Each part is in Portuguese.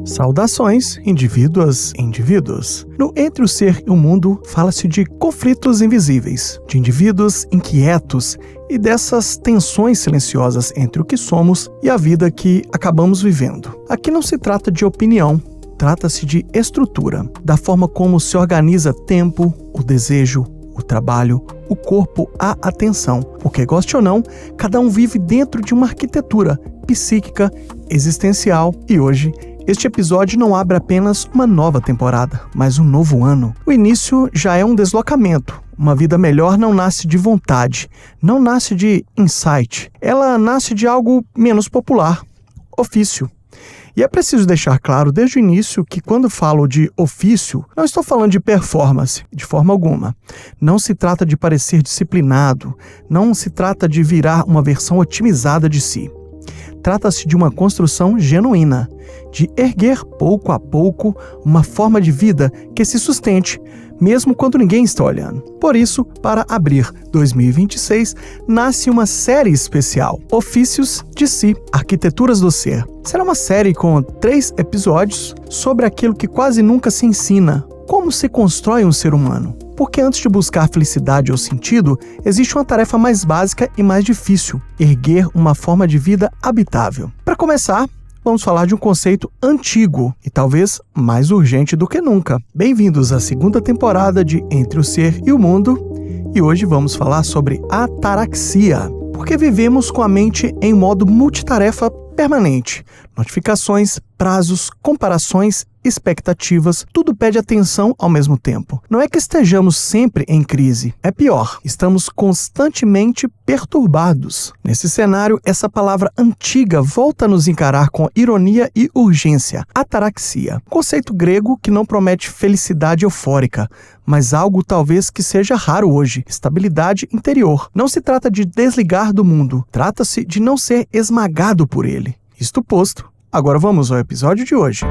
Saudações, indivíduos. No Entre o Ser e o Mundo, fala-se de conflitos invisíveis, de indivíduos inquietos e dessas tensões silenciosas entre o que somos e a vida que acabamos vivendo. Aqui não se trata de opinião, trata-se de estrutura, da forma como se organiza tempo, o desejo, o trabalho, o corpo, a atenção. Porque, goste ou não, cada um vive dentro de uma arquitetura psíquica, existencial e hoje este episódio não abre apenas uma nova temporada, mas um novo ano. O início já é um deslocamento. Uma vida melhor não nasce de vontade, não nasce de insight. Ela nasce de algo menos popular, ofício. E é preciso deixar claro desde o início que quando falo de ofício, não estou falando de performance, de forma alguma. Não se trata de parecer disciplinado, não se trata de virar uma versão otimizada de si. Trata-se de uma construção genuína, de erguer pouco a pouco uma forma de vida que se sustente, mesmo quando ninguém está olhando. Por isso, para abrir 2026, nasce uma série especial, Ofícios de Si, Arquiteturas do Ser. Será uma série com 3 episódios sobre aquilo que quase nunca se ensina, como se constrói um ser humano. Porque antes de buscar felicidade ou sentido, existe uma tarefa mais básica e mais difícil: erguer uma forma de vida habitável. Para começar, vamos falar de um conceito antigo e talvez mais urgente do que nunca. Bem-vindos à segunda temporada de Entre o Ser e o Mundo, e hoje vamos falar sobre ataraxia. Porque vivemos com a mente em modo multitarefa permanente. Notificações, prazos, comparações, expectativas, tudo pede atenção ao mesmo tempo. Não é que estejamos sempre em crise, é pior, estamos constantemente perturbados. Nesse cenário, essa palavra antiga volta a nos encarar com ironia e urgência: ataraxia. Conceito grego que não promete felicidade eufórica, mas algo talvez que seja raro hoje: estabilidade interior. Não se trata de desligar do mundo, trata-se de não ser esmagado por ele. Isto posto, agora vamos ao episódio de hoje.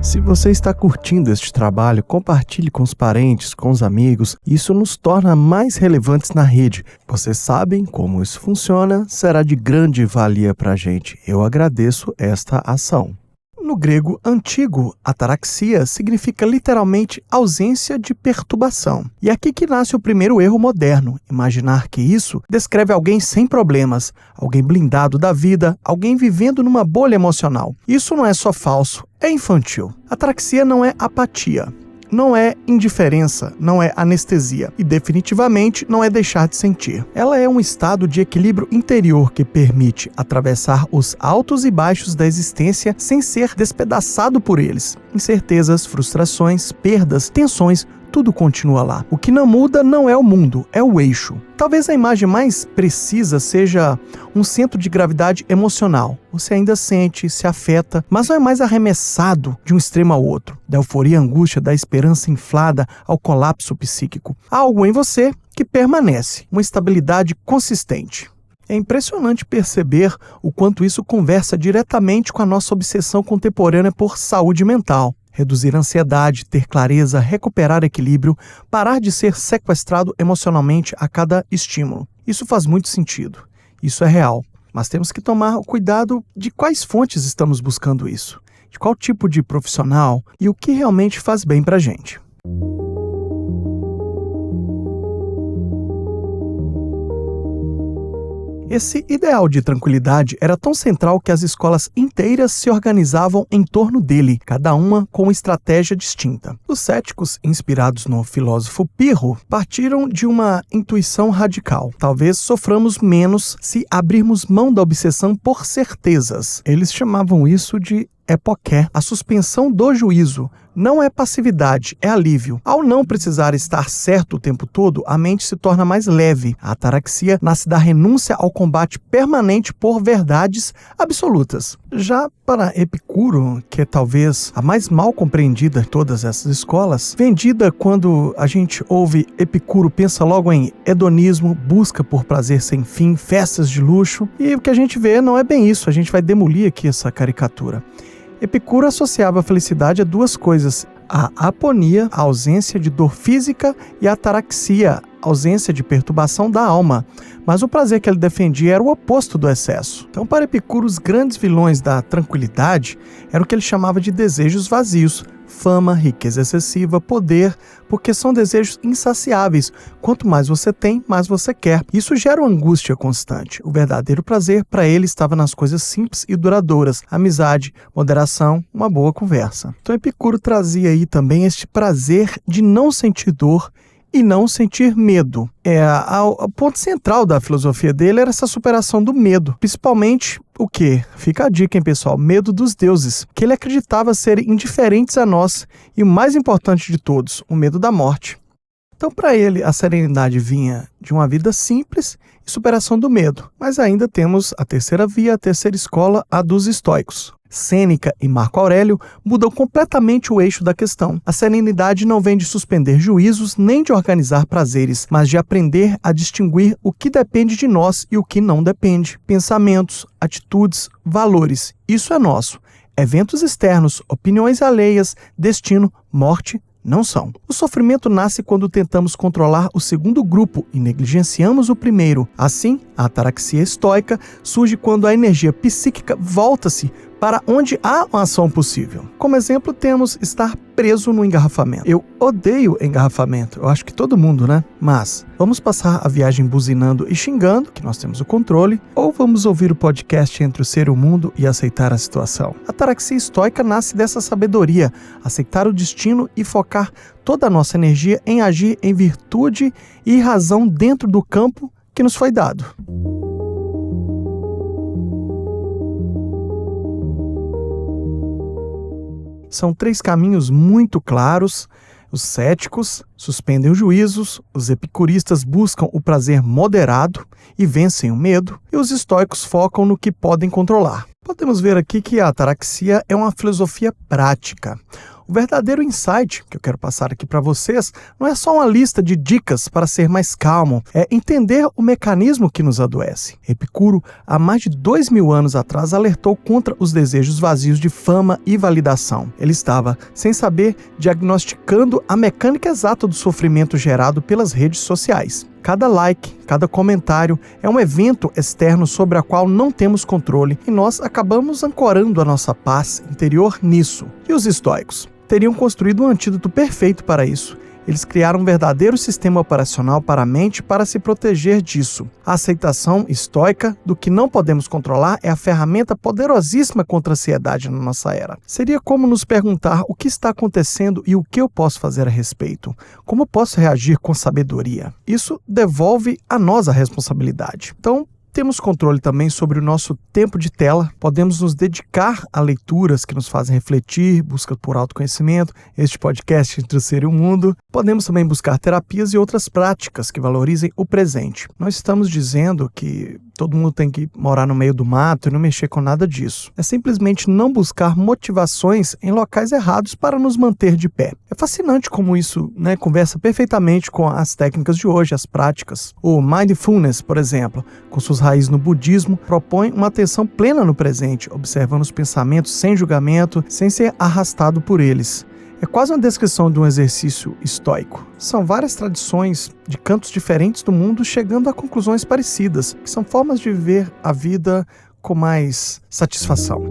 Se você está curtindo este trabalho, compartilhe com os parentes, com os amigos. Isso nos torna mais relevantes na rede. Vocês sabem como isso funciona, será de grande valia para a gente. Eu agradeço esta ação. No grego antigo, ataraxia significa literalmente ausência de perturbação. E é aqui que nasce o primeiro erro moderno: imaginar que isso descreve alguém sem problemas, alguém blindado da vida, alguém vivendo numa bolha emocional. Isso não é só falso, é infantil. Ataraxia não é apatia, não é indiferença, não é anestesia e definitivamente não é deixar de sentir. Ela é um estado de equilíbrio interior que permite atravessar os altos e baixos da existência sem ser despedaçado por eles. Incertezas, frustrações, perdas, tensões, tudo continua lá. O que não muda não é o mundo, é o eixo. Talvez a imagem mais precisa seja um centro de gravidade emocional. Você ainda sente, se afeta, mas não é mais arremessado de um extremo ao outro. Da euforia à angústia, da esperança inflada ao colapso psíquico. Há algo em você que permanece, uma estabilidade consistente. É impressionante perceber o quanto isso conversa diretamente com a nossa obsessão contemporânea por saúde mental. Reduzir a ansiedade, ter clareza, recuperar equilíbrio, parar de ser sequestrado emocionalmente a cada estímulo. Isso faz muito sentido. Isso é real. Mas temos que tomar o cuidado de quais fontes estamos buscando isso, de qual tipo de profissional e o que realmente faz bem pra gente. Esse ideal de tranquilidade era tão central que as escolas inteiras se organizavam em torno dele, cada uma com uma estratégia distinta. Os céticos, inspirados no filósofo Pirro, partiram de uma intuição radical. Talvez soframos menos se abrirmos mão da obsessão por certezas. Eles chamavam isso de epoché, a suspensão do juízo. Não é passividade, é alívio. Ao não precisar estar certo o tempo todo, a mente se torna mais leve. A ataraxia nasce da renúncia ao combate permanente por verdades absolutas. Já para Epicuro, que é talvez a mais mal compreendida de todas essas escolas, vendida quando a gente ouve Epicuro, pensa logo em hedonismo, busca por prazer sem fim, festas de luxo, e o que a gente vê não é bem isso. A gente vai demolir aqui essa caricatura. Epicuro associava a felicidade a duas coisas: a aponia, a ausência de dor física, e a ataraxia, a ausência de perturbação da alma. Mas o prazer que ele defendia era o oposto do excesso. Então, para Epicuro, os grandes vilões da tranquilidade eram o que ele chamava de desejos vazios: fama, riqueza excessiva, poder, porque são desejos insaciáveis. Quanto mais você tem, mais você quer. Isso gera uma angústia constante. O verdadeiro prazer, para ele, estava nas coisas simples e duradouras: amizade, moderação, uma boa conversa. Então, Epicuro trazia aí também este prazer de não sentir dor e não sentir medo. O ponto central da filosofia dele era essa superação do medo. Principalmente o quê? Fica a dica, hein, pessoal? Medo dos deuses, que ele acreditava serem indiferentes a nós, e o mais importante de todos, o medo da morte. Então, para ele, a serenidade vinha de uma vida simples e superação do medo. Mas ainda temos a terceira via, a terceira escola, a dos estoicos. Sêneca e Marco Aurélio mudam completamente o eixo da questão. A serenidade não vem de suspender juízos nem de organizar prazeres, mas de aprender a distinguir o que depende de nós e o que não depende. Pensamentos, atitudes, valores, isso é nosso. Eventos externos, opiniões alheias, destino, morte, não são. O sofrimento nasce quando tentamos controlar o segundo grupo e negligenciamos o primeiro. Assim, a ataraxia estoica surge quando a energia psíquica volta-se para onde há uma ação possível. Como exemplo, temos estar preso no engarrafamento. Eu odeio engarrafamento, eu acho que todo mundo, né? Mas vamos passar a viagem buzinando e xingando, que nós temos o controle, ou vamos ouvir o podcast Entre o Ser e o Mundo e aceitar a situação? A ataraxia estoica nasce dessa sabedoria: aceitar o destino e focar toda a nossa energia em agir em virtude e razão dentro do campo que nos foi dado. São três caminhos muito claros. Os céticos suspendem os juízos, os epicuristas buscam o prazer moderado e vencem o medo, e os estoicos focam no que podem controlar. Podemos ver aqui que a ataraxia é uma filosofia prática. O verdadeiro insight que eu quero passar aqui para vocês não é só uma lista de dicas para ser mais calmo, é entender o mecanismo que nos adoece. Epicuro, há mais de 2000 anos atrás, alertou contra os desejos vazios de fama e validação. Ele estava, sem saber, diagnosticando a mecânica exata do sofrimento gerado pelas redes sociais. Cada like, cada comentário é um evento externo sobre o qual não temos controle, e nós acabamos ancorando a nossa paz interior nisso. E os estoicos teriam construído um antídoto perfeito para isso. Eles criaram um verdadeiro sistema operacional para a mente para se proteger disso. A aceitação estoica do que não podemos controlar é a ferramenta poderosíssima contra a ansiedade na nossa era. Seria como nos perguntar o que está acontecendo e o que eu posso fazer a respeito. Como posso reagir com sabedoria? Isso devolve a nós a responsabilidade. Então, temos controle também sobre o nosso tempo de tela, podemos nos dedicar a leituras que nos fazem refletir, busca por autoconhecimento, este podcast Entre o Ser e o Mundo. Podemos também buscar terapias e outras práticas que valorizem o presente. Não estamos dizendo que todo mundo tem que morar no meio do mato e não mexer com nada disso. É simplesmente não buscar motivações em locais errados para nos manter de pé. É fascinante como isso, conversa perfeitamente com as técnicas de hoje, as práticas. O Mindfulness, por exemplo, com suas raízes no budismo, propõe uma atenção plena no presente, observando os pensamentos sem julgamento, sem ser arrastado por eles. É quase uma descrição de um exercício estoico. São várias tradições de cantos diferentes do mundo chegando a conclusões parecidas, que são formas de viver a vida com mais satisfação.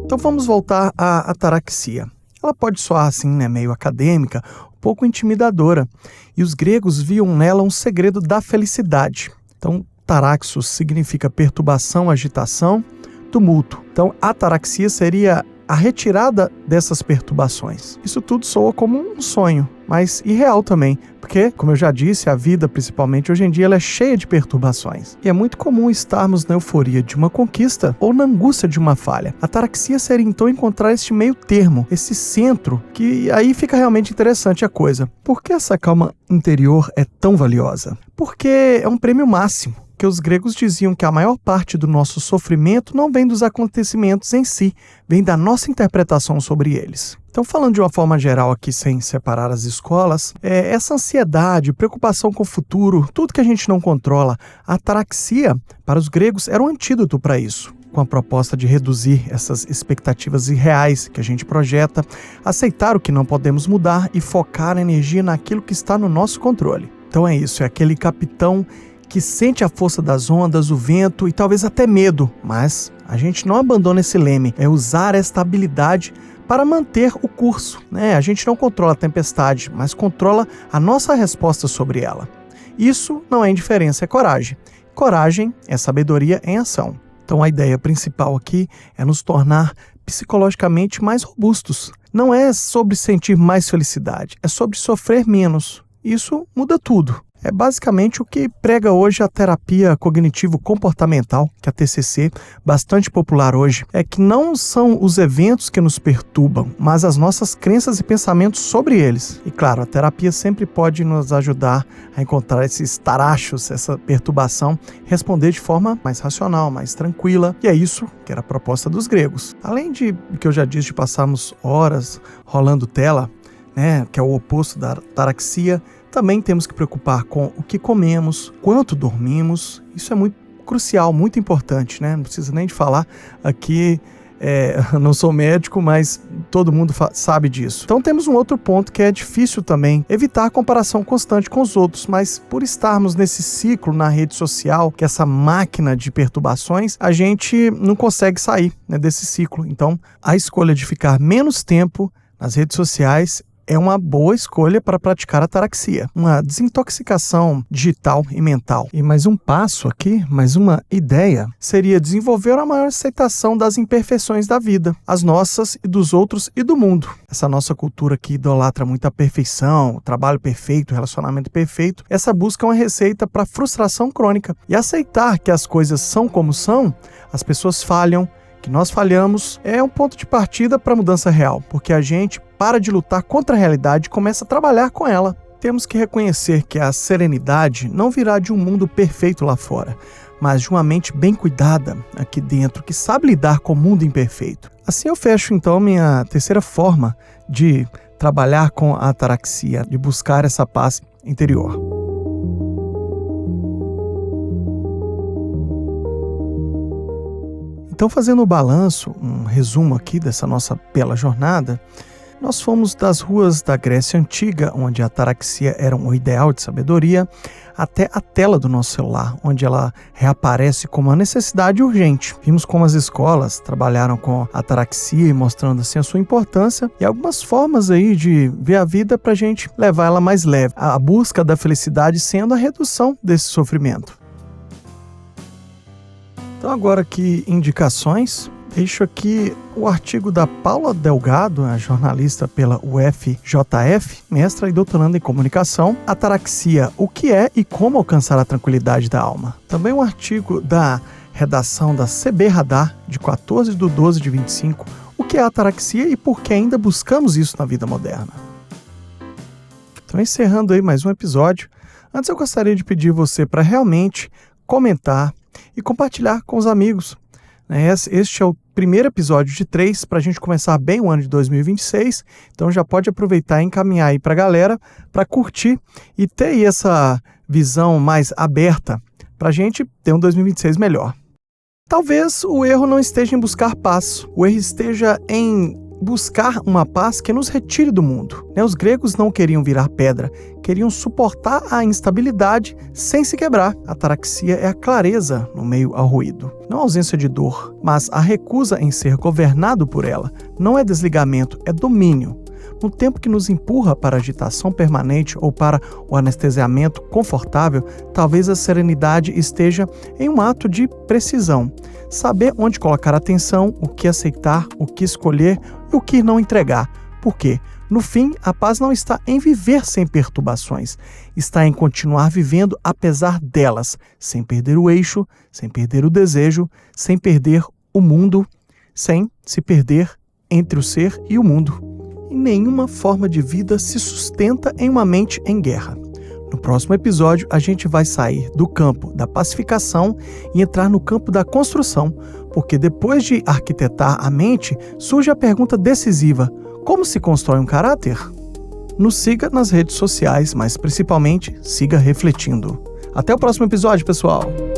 Então vamos voltar à ataraxia. Ela pode soar assim, meio acadêmica, um pouco intimidadora, e os gregos viam nela um segredo da felicidade. Então, taraxos significa perturbação, agitação, tumulto. Então, ataraxia seria a retirada dessas perturbações. Isso tudo soa como um sonho, mas irreal também, porque, como eu já disse, a vida, principalmente hoje em dia, ela é cheia de perturbações. E é muito comum estarmos na euforia de uma conquista ou na angústia de uma falha. A ataraxia seria então encontrar este meio termo, esse centro, que aí fica realmente interessante a coisa. Por que essa calma interior é tão valiosa? Porque é um prêmio máximo. Que os gregos diziam que a maior parte do nosso sofrimento não vem dos acontecimentos em si, vem da nossa interpretação sobre eles. Então, falando de uma forma geral aqui, sem separar as escolas, essa ansiedade, preocupação com o futuro, tudo que a gente não controla, a ataraxia, para os gregos, era um antídoto para isso, com a proposta de reduzir essas expectativas irreais que a gente projeta, aceitar o que não podemos mudar e focar a energia naquilo que está no nosso controle. Então é isso, é aquele capitão que sente a força das ondas, o vento e talvez até medo, mas a gente não abandona esse leme, é usar esta habilidade para manter o curso, né? A gente não controla a tempestade, mas controla a nossa resposta sobre ela. Isso não é indiferença, é coragem. Coragem é sabedoria em ação. Então a ideia principal aqui é nos tornar psicologicamente mais robustos. Não é sobre sentir mais felicidade, é sobre sofrer menos. Isso muda tudo. É basicamente o que prega hoje a terapia cognitivo-comportamental, que é a TCC, bastante popular hoje, é que não são os eventos que nos perturbam, mas as nossas crenças e pensamentos sobre eles. E claro, a terapia sempre pode nos ajudar a encontrar esses tarachos, essa perturbação, responder de forma mais racional, mais tranquila, e é isso que era a proposta dos gregos. Além de, que eu já disse, de passarmos horas rolando tela, né, que é o oposto da ataraxia, também temos que preocupar com o que comemos, quanto dormimos. Isso é muito crucial, muito importante, né? Não precisa nem de falar aqui, eu não sou médico, mas todo mundo sabe disso. Então temos um outro ponto que é difícil também, evitar a comparação constante com os outros, mas por estarmos nesse ciclo na rede social, que é essa máquina de perturbações, a gente não consegue sair, né, desse ciclo. Então a escolha de ficar menos tempo nas redes sociais é uma boa escolha para praticar a ataraxia, uma desintoxicação digital e mental. E mais um passo aqui, mais uma ideia, seria desenvolver a maior aceitação das imperfeições da vida, as nossas e dos outros e do mundo. Essa nossa cultura que idolatra muito a perfeição, trabalho perfeito, relacionamento perfeito, essa busca é uma receita para frustração crônica. E aceitar que as coisas são como são, as pessoas falham, que nós falhamos, é um ponto de partida para a mudança real, porque a gente para de lutar contra a realidade e começa a trabalhar com ela. Temos que reconhecer que a serenidade não virá de um mundo perfeito lá fora, mas de uma mente bem cuidada aqui dentro, que sabe lidar com o mundo imperfeito. Assim eu fecho então minha terceira forma de trabalhar com a ataraxia, de buscar essa paz interior. Então, fazendo o balanço, um resumo aqui dessa nossa bela jornada, nós fomos das ruas da Grécia Antiga, onde a ataraxia era um ideal de sabedoria, até a tela do nosso celular, onde ela reaparece como uma necessidade urgente. Vimos como as escolas trabalharam com a ataraxia e mostrando assim a sua importância e algumas formas aí de ver a vida para a gente levar ela mais leve. A busca da felicidade sendo a redução desse sofrimento. Então agora aqui indicações, deixo aqui o artigo da Paula Delgado, a jornalista pela UFJF, mestra e doutoranda em comunicação, Ataraxia, o que é e como alcançar a tranquilidade da alma. Também um artigo da redação da CB Radar, de 14/12/25, o que é a ataraxia e por que ainda buscamos isso na vida moderna. Então encerrando aí mais um episódio, antes eu gostaria de pedir você para realmente comentar e compartilhar com os amigos. Este é o primeiro episódio de 3 para a gente começar bem o ano de 2026, então já pode aproveitar e encaminhar aí para a galera para curtir e ter aí essa visão mais aberta para a gente ter um 2026 melhor. Talvez o erro não esteja em buscar paz, o erro esteja em buscar uma paz que nos retire do mundo. Os gregos não queriam virar pedra, queriam suportar a instabilidade sem se quebrar. A ataraxia é a clareza no meio ao ruído, não a ausência de dor, mas a recusa em ser governado por ela. Não é desligamento, é domínio. no tempo que nos empurra para a agitação permanente ou para o anestesiamento confortável, talvez a serenidade esteja em um ato de precisão. Saber onde colocar atenção, o que aceitar, o que escolher e o que não entregar. Por quê? No fim, a paz não está em viver sem perturbações, está em continuar vivendo apesar delas, sem perder o eixo, sem perder o desejo, sem perder o mundo, sem se perder entre o ser e o mundo. E nenhuma forma de vida se sustenta em uma mente em guerra. No próximo episódio, a gente vai sair do campo da pacificação e entrar no campo da construção, porque depois de arquitetar a mente, surge a pergunta decisiva: como se constrói um caráter? Nos siga nas redes sociais, mas principalmente siga refletindo. Até o próximo episódio, pessoal!